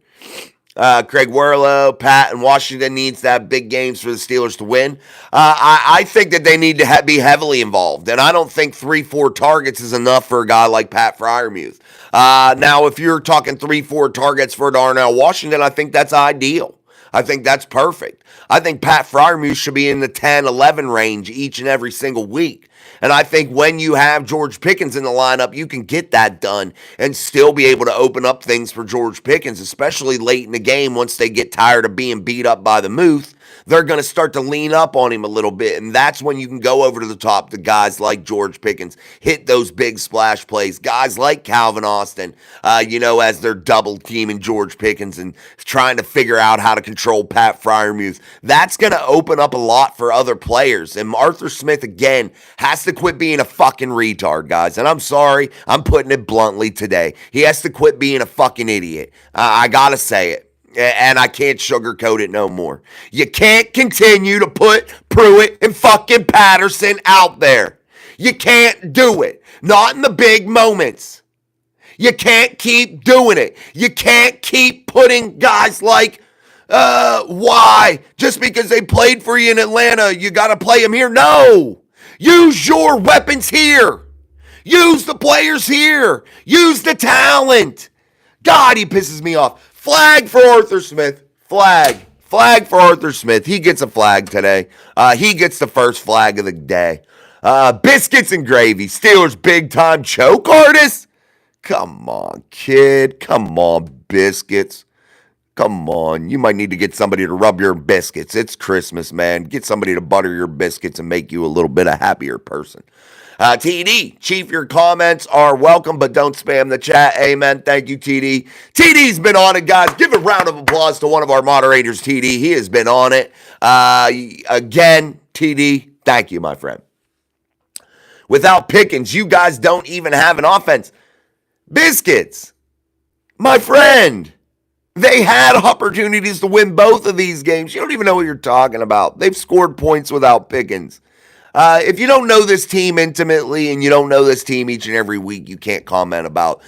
Craig Werlo, Pat, and Washington needs to have big games for the Steelers to win. I think that they need to be heavily involved, and I don't think 3-4 targets is enough for a guy like Pat Freiermuth. Now, if you're talking 3-4 targets for Darnell Washington, I think that's ideal. I think that's perfect. I think Pat Freiermuth should be in the 10-11 range each and every single week. And I think when you have George Pickens in the lineup, you can get that done and still be able to open up things for George Pickens, especially late in the game once they get tired of being beat up by the Muth. They're going to start to lean up on him a little bit, and that's when you can go over to the top to guys like George Pickens, hit those big splash plays, guys like Calvin Austin, as they're double teaming George Pickens and trying to figure out how to control Pat Freiermuth. That's going to open up a lot for other players, and Arthur Smith, again, has to quit being a fucking retard, guys, and I'm sorry, I'm putting it bluntly today. He has to quit being a fucking idiot. I got to say it. And I can't sugarcoat it no more. You can't continue to put Pruitt and fucking Patterson out there. You can't do it. Not in the big moments. You can't keep doing it. You can't keep putting guys like, why? Just because they played for you in Atlanta, you got to play them here? No. Use your weapons here. Use the players here. Use the talent. God, he pisses me off. Flag for Arthur Smith. Flag for Arthur Smith. He gets a flag today. He gets the first flag of the day. Biscuits and gravy. Steelers big-time choke artist. Come on, kid. Come on, biscuits. Come on. You might need to get somebody to rub your biscuits. It's Christmas, man. Get somebody to butter your biscuits and make you a little bit a happier person. TD, Chief, your comments are welcome, but don't spam the chat. Amen. Thank you, TD. TD's been on it, guys. Give a round of applause to one of our moderators, TD. He has been on it. Again, TD, thank you, my friend. Without Pickens, you guys don't even have an offense. Biscuits, my friend, they had opportunities to win both of these games. You don't even know what you're talking about. They've scored points without Pickens. If you don't know this team intimately and you don't know this team each and every week, you can't comment about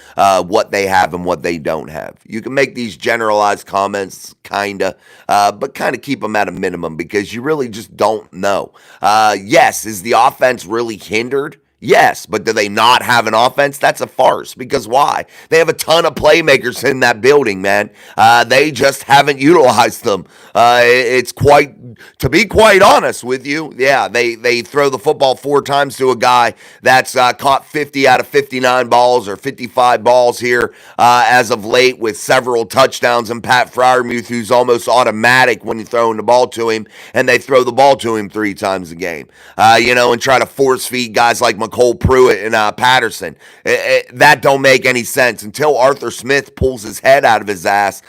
what they have and what they don't have. You can make these generalized comments, but kind of keep them at a minimum because you really just don't know. Yes, is the offense really hindered? Yes, but do they not have an offense? That's a farce. Because why? They have a ton of playmakers in that building, man. They just haven't utilized them. It's to be quite honest with you, yeah, they throw the football 4 times to a guy that's caught 50 out of 59 balls or 55 balls here as of late with several touchdowns, and Pat Freiermuth, who's almost automatic when you're throwing the ball to him, and they throw the ball to him 3 times a game, and try to force feed guys like Cole Pruitt and Patterson. That don't make any sense. Until Arthur Smith pulls his head out of his ass,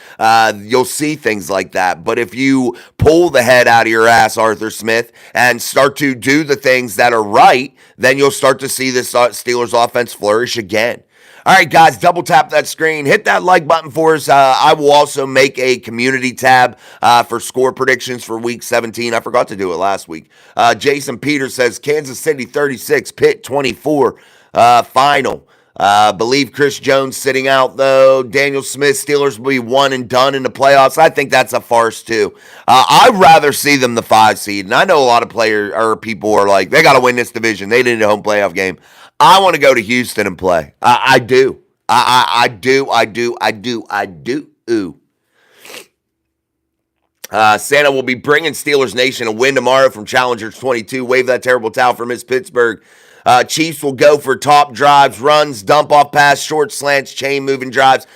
you'll see things like that. But if you pull the head out of your ass, Arthur Smith, and start to do the things that are right, then you'll start to see this Steelers offense flourish again. All right, guys, double tap that screen. Hit that like button for us. I will also make a community tab for score predictions for Week 17. I forgot to do it last week. Jason Peters says Kansas City 36, Pitt 24, final. Believe Chris Jones sitting out, though. Daniel Smith, Steelers will be one and done in the playoffs. I think that's a farce, too. I'd rather see them the 5 seed. And I know a lot of players or people are like, they got to win this division. They need a home playoff game. I want to go to Houston and play. I do. I do. Santa will be bringing Steelers Nation a win tomorrow from Challengers 22. Wave that terrible towel for Miss Pittsburgh. Chiefs will go for top drives, runs, dump off pass, short slants, chain moving drives.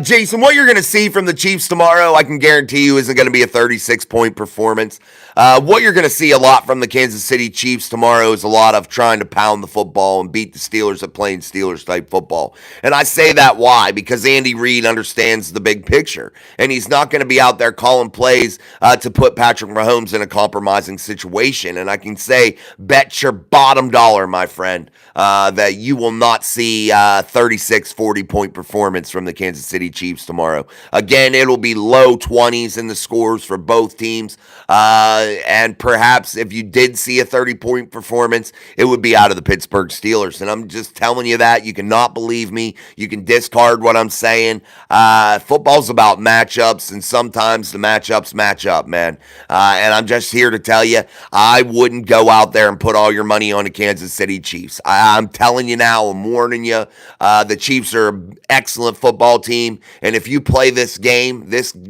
Jason, what you're going to see from the Chiefs tomorrow, I can guarantee you isn't going to be a 36-point performance. What you're going to see a lot from the Kansas City Chiefs tomorrow is a lot of trying to pound the football and beat the Steelers at playing Steelers-type football. And I say that why? Because Andy Reid understands the big picture, and he's not going to be out there calling plays to put Patrick Mahomes in a compromising situation. And I can say, bet your bottom dollar, my friend, that you will not see 36, 40-point performance from the Kansas City Chiefs tomorrow. Again, it'll be low 20s in the scores for both teams. And perhaps if you did see a 30-point performance, it would be out of the Pittsburgh Steelers. And I'm just telling you that. You cannot believe me. You can discard what I'm saying. Football's about matchups, and sometimes the matchups match up, man. And I'm just here to tell you, I wouldn't go out there and put all your money on the Kansas City Chiefs. I'm telling you now, I'm warning you, the Chiefs are an excellent football team. And if you play this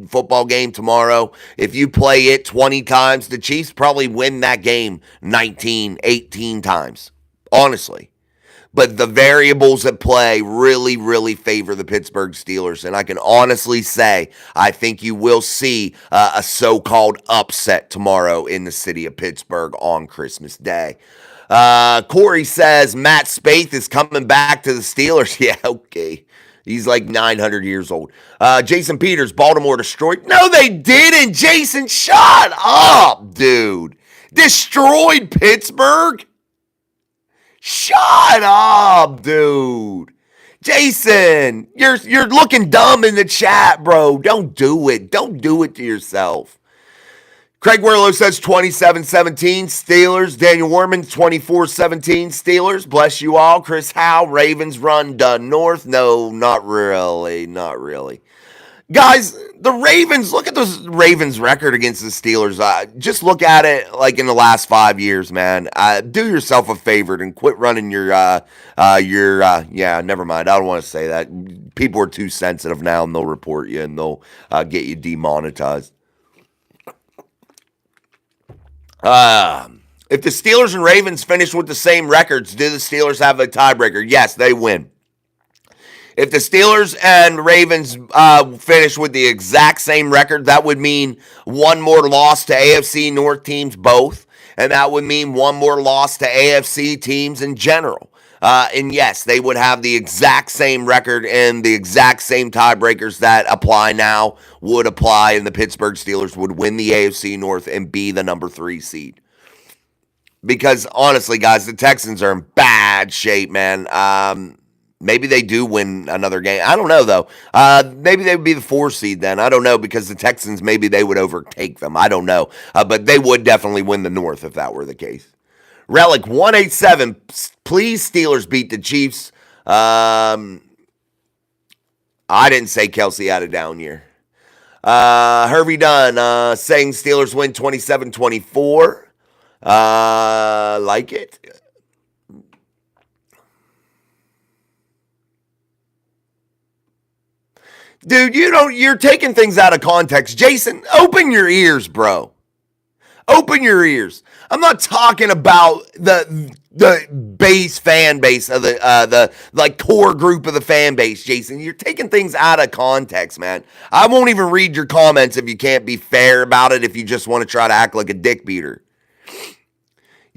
football game tomorrow, if you play it 20 times, the Chiefs probably win that game 19, 18 times, honestly. But the variables at play really, really favor the Pittsburgh Steelers. And I can honestly say, I think you will see a so-called upset tomorrow in the city of Pittsburgh on Christmas Day. Corey says Matt Spaeth is coming back to the Steelers. Yeah, okay. He's like 900 years old. Jason Peters, Baltimore destroyed. No, they didn't. Jason, shut up, dude. Destroyed Pittsburgh? Shut up, dude. Jason, you're looking dumb in the chat, bro. Don't do it. Don't do it to yourself. Craig Werlow says 27-17 Steelers. Daniel Warman 24-17 Steelers. Bless you all. Chris Howe, Ravens run north. No, not really. Not really. Guys, the Ravens, look at the Ravens record against the Steelers. Just look at it like in the last 5 years, man. Do yourself a favor and quit running yeah, never mind. I don't want to say that. People are too sensitive now, and they'll report you, and they'll get you demonetized. If the Steelers and Ravens finish with the same records, do the Steelers have a tiebreaker? Yes, they win. If the Steelers and Ravens finish with the exact same record, that would mean one more loss to AFC North teams both, and that would mean one more loss to AFC teams in general. And yes, they would have the exact same record, and the exact same tiebreakers that apply now would apply, and the Pittsburgh Steelers would win the AFC North and be the number 3 seed. Because honestly, guys, the Texans are in bad shape, man. Maybe they do win another game. I don't know, though. Maybe they would be the 4 seed then. I don't know, because the Texans, maybe they would overtake them. I don't know. But they would definitely win the North if that were the case. Relic 187, please Steelers beat the Chiefs. I didn't say Kelsey had a down year. Hervey Dunn saying Steelers win 27-24. Like it. Dude, you're taking things out of context. Jason, open your ears, bro. Open your ears. I'm not talking about the base fan base of the like core group of the fan base, Jason. You're taking things out of context, man. I won't even read your comments if you can't be fair about it, if you just want to try to act like a dick beater.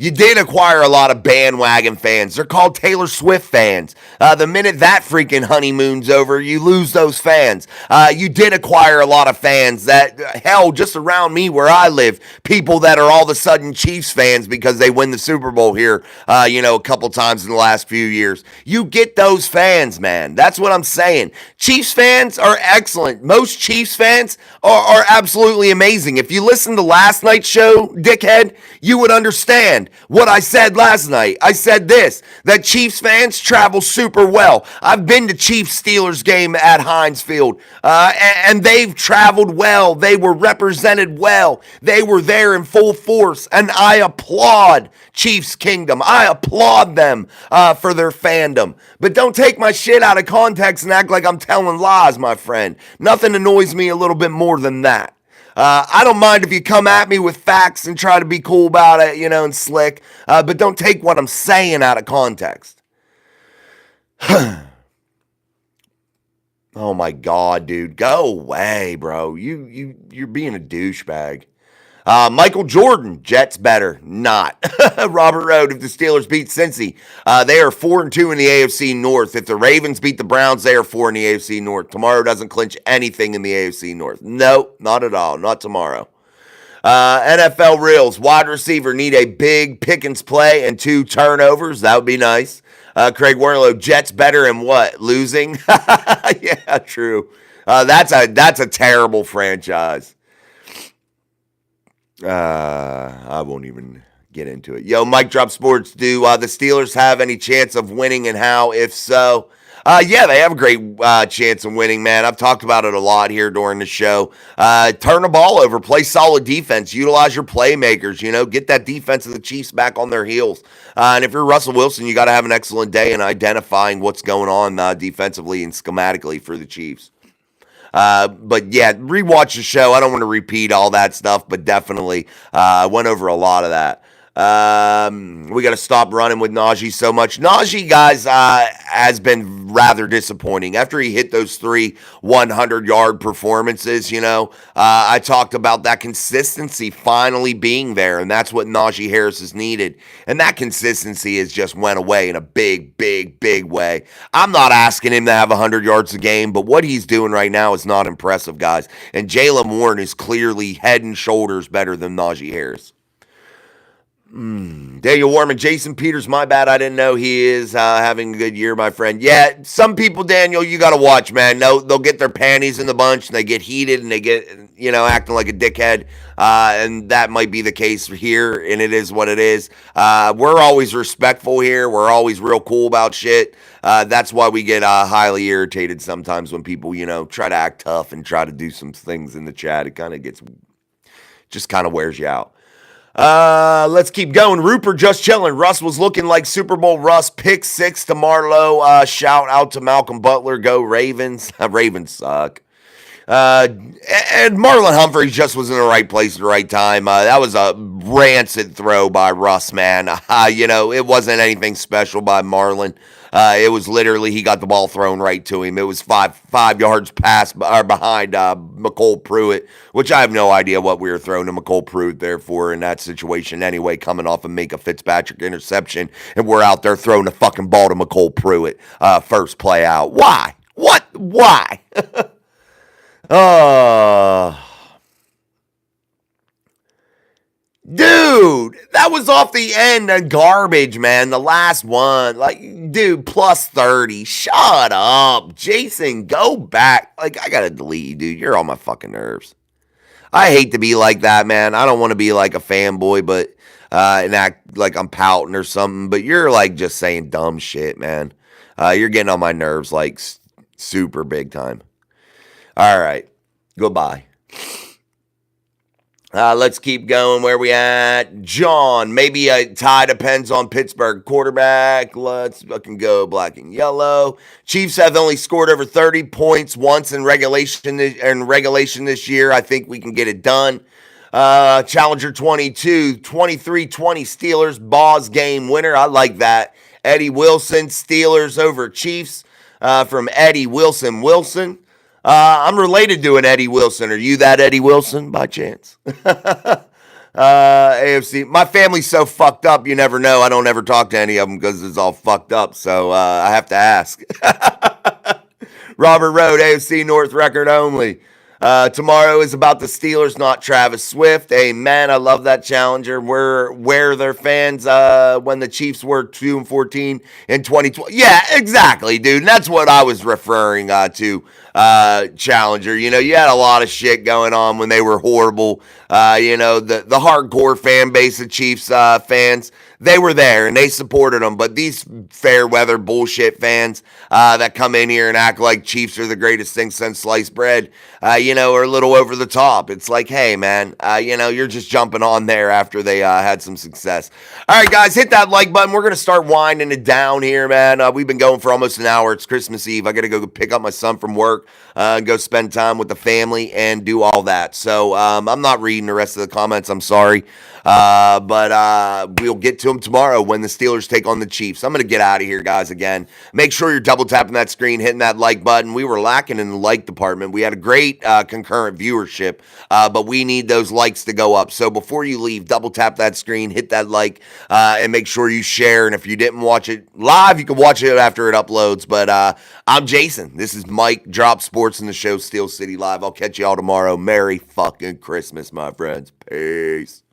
You did acquire a lot of bandwagon fans. They're called Taylor Swift fans. The minute that freaking honeymoon's over, you lose those fans. You did acquire a lot of fans that, hell, just around me where I live, people that are all of a sudden Chiefs fans because they win the Super Bowl here, a couple times in the last few years. You get those fans, man. That's what I'm saying. Chiefs fans are excellent. Most Chiefs fans are absolutely amazing. If you listen to last night's show, dickhead, you would understand what I said last night. I said this, that Chiefs fans travel super well. I've been to Chiefs Steelers game at Heinz Field, and they've traveled well. They were represented well. They were there in full force, and I applaud Chiefs Kingdom. I applaud them for their fandom. But don't take my shit out of context and act like I'm telling lies, my friend. Nothing annoys me a little bit more than that. I don't mind if you come at me with facts and try to be cool about it, and slick, but don't take what I'm saying out of context. Oh my God, dude. Go away, bro. You're being a douchebag. Michael Jordan, Jets better. Not. Robert Road, if the Steelers beat Cincy, they are 4-2 in the AFC North. If the Ravens beat the Browns, they are 4 in the AFC North. Tomorrow doesn't clinch anything in the AFC North. No, not at all. Not tomorrow. NFL Reels, wide receiver need a big Pickens play and 2 turnovers. That would be nice. Craig Warlow, Jets better in what? Losing? Yeah, true. That's a terrible franchise. I won't even get into it. Yo, Mike Drop Sports, do the Steelers have any chance of winning, and how, if so? Yeah, they have a great chance of winning, man. I've talked about it a lot here during the show. Turn the ball over, play solid defense, utilize your playmakers, get that defense of the Chiefs back on their heels. And if you're Russell Wilson, you got to have an excellent day in identifying what's going on defensively and schematically for the Chiefs. But yeah, rewatch the show. I don't want to repeat all that stuff, but definitely I went over a lot of that. We got to stop running with Naji so much. Naji, guys, has been rather disappointing. After he hit those 3 100-yard performances, I talked about that consistency finally being there, and that's what Najee Harris has needed. And that consistency has just went away in a big, big, big way. I'm not asking him to have 100 yards a game, but what he's doing right now is not impressive, guys. And Jaylen Warren is clearly head and shoulders better than Najee Harris. Daniel Warman, Jason Peters, my bad. I didn't know he is having a good year, my friend. Yeah, some people, Daniel, you got to watch, man. No, they'll get their panties in the bunch and they get heated and they get, acting like a dickhead. And that might be the case here, and it is what it is. We're always respectful here. We're always real cool about shit. That's why we get highly irritated sometimes when people, try to act tough and try to do some things in the chat. It kind of just kind of wears you out. Let's keep going. Rupert just chilling. Russ was looking like Super Bowl Russ. Pick 6 to Marlowe. Shout out to Malcolm Butler. Go Ravens. Ravens suck. And Marlon Humphreys just was in the right place at the right time. That was a rancid throw by Russ, man. It wasn't anything special by Marlon. It was literally he got the ball thrown right to him. It was five yards behind McCole Pruitt, which I have no idea what we were throwing to McCole Pruitt there for in that situation anyway, coming off of Minka Fitzpatrick interception, and we're out there throwing the fucking ball to McCole Pruitt first play out. Why? What? Why? Dude, that was off the end of garbage, man. The last one. Dude, plus 30. Shut up. Jason, go back. I got to delete you, dude. You're on my fucking nerves. I hate to be like that, man. I don't want to be like a fanboy, but and act like I'm pouting or something. But you're just saying dumb shit, man. You're getting on my nerves super big time. All right. Goodbye. Let's keep going. Where we at? John, maybe a tie depends on Pittsburgh quarterback. Let's fucking go black and yellow. Chiefs have only scored over 30 points once in regulation this year. I think we can get it done. Challenger 22, 23-20 Steelers, Boss game winner. I like that. Eddie Wilson, Steelers over Chiefs from Eddie Wilson. I'm related to an Eddie Wilson. Are you that Eddie Wilson by chance? AFC. My family's so fucked up, you never know. I don't ever talk to any of them because it's all fucked up. So I have to ask. Robert Road, AFC North record only. Tomorrow is about the Steelers, not Travis Swift. Amen. I love that challenger. Where their fans when the Chiefs were 2-14 in 2012. Yeah, exactly, dude. And that's what I was referring to. Challenger. You had a lot of shit going on when they were horrible. The hardcore fan base of Chiefs fans, they were there and they supported them. But these fair weather bullshit fans that come in here and act like Chiefs are the greatest thing since sliced bread, are a little over the top. It's like, hey, man, you're just jumping on there after they had some success. All right, guys, hit that like button. We're going to start winding it down here, man. We've been going for almost an hour. It's Christmas Eve. I got to go pick up my son from work. go spend time with the family and do all that. So I'm not reading the rest of the comments. I'm sorry. But we'll get to them tomorrow when the Steelers take on the Chiefs. I'm going to get out of here, guys, again. Make sure you're double tapping that screen, hitting that like button. We were lacking in the like department. We had a great concurrent viewership, but we need those likes to go up. So before you leave, double tap that screen, hit that like, and make sure you share. And if you didn't watch it live, you can watch it after it uploads. But I'm Jason. This is Mike, Drop Sports, and the show Steel City Live. I'll catch you all tomorrow. Merry fucking Christmas, my friends. Peace.